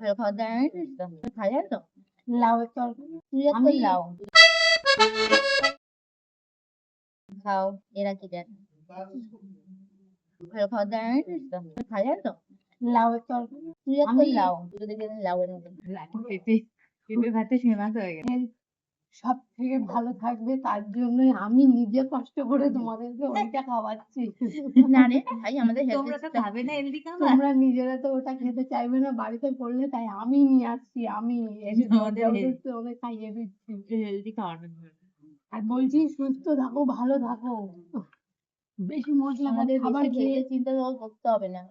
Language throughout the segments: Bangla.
ভালো খাবার দাবার এনেছিস তো? খাওয়া যায় তো? লাউয়ের তরকারি তুই একটা আমি লাউ খাও, এরা কি দেখ? ভালো খাবার দাবার এনেছিস তো? খাওয়া যায় তো? লাউয়ের তরকারি তুই একটা আমি লাউ, দুটো দেখে লাউ এনে দে। পেঁপে পেঁপে ভাতে ফেমাস হয়ে গেছে। সব থেকে ভালো থাকবে তার জন্যই আমি নিজে কষ্ট করে তোমাদেরকে ওইটা খাওয়াচ্ছি। না রে ভাই, আমাদের তোমরা তো হেলথ খাবে না হেলদি খাবার। তোমরা নিজেরা তো ওটা খেতে চাইবে না বাড়িতে করলে, তাই আমি নিয়ে আসছি, আমি এসে আমাদের ওদের খাইয়ে দিচ্ছি হেলদি খাবার আর বলছি সুস্থ থাকো, ভালো থাকো, বেশি মশলা আমাদের খাবার বেশি খেয়ে হেলথের চিন্তা করতে হবে না।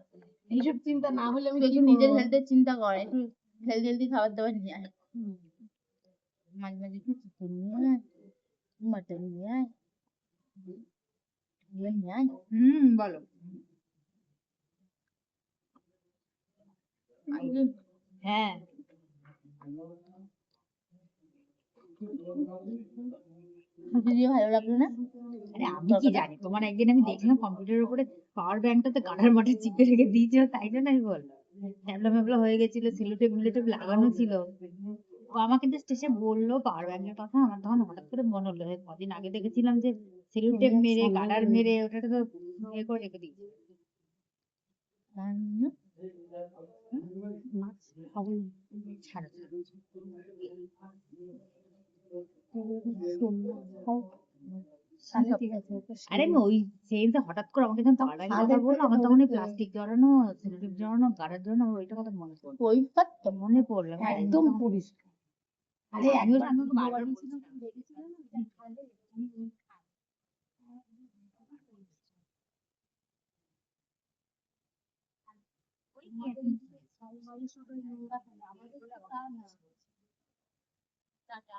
এইসব চিন্তা না হলে আমি তুই কি একটু নিজের করবো? হেলথের চিন্তা কর, একটু হেলদি খাবার দাবার নিয়ে আয়। মাঝে মাঝে একটু চিকেন নিয়ে আয়, মাটন নিয়ে আয়, এগুলো নিয়ে আয়। বলো। হ্যাঁ দিদি ভালো লাগলো না? আরে আমি কি জানি, তোমার একদিন আমি দেখলাম কম্পিউটারের উপরে পাওয়ার ব্যাংকটাতে গাঢ়ার মাঠে চিপে রেখে দিয়েছিল, তাই জন্য আমি বললাম ট্যাবলা ম্যাবলা হয়ে গেছিল, সেলোটেপ মিলোটেপ লাগানো ছিল। ও আমাকে জাস্ট এসে বললো পাওয়ার ব্যাংকের কথা, আমার তখন হঠাৎ করে মনে হলো কদিন আগে দেখেছিলাম যে সেলোটেপ মেরে গার্ডার মেরে ওটাকে তো ইয়ে করে রেখে দিয়েছে। ছাড়ো তাহলে ঠিক আছে। আরে আমি ওই সেন্সে হঠাৎ করে আমাকে যখন পাওয়ার ব্যাংকের কথা বললো, আমার তখন প্লাস্টিক জড়ানো সেলোটেপ জড়ানো গার্ডার জড়ানো আমার ওইটা কথা মনে পড়লো। পরিষ্কার তো? মনে পড়লো একদম পরিষ্কার। আরে আমিও একবার আমাকে ভিডিও বারবার বানিয়েছিলাম, তুমি দেখেছিলে না? ওটা খালে আমাদের সবাই নোংরা ফেলে, আমাদের তো তা না। টাটা।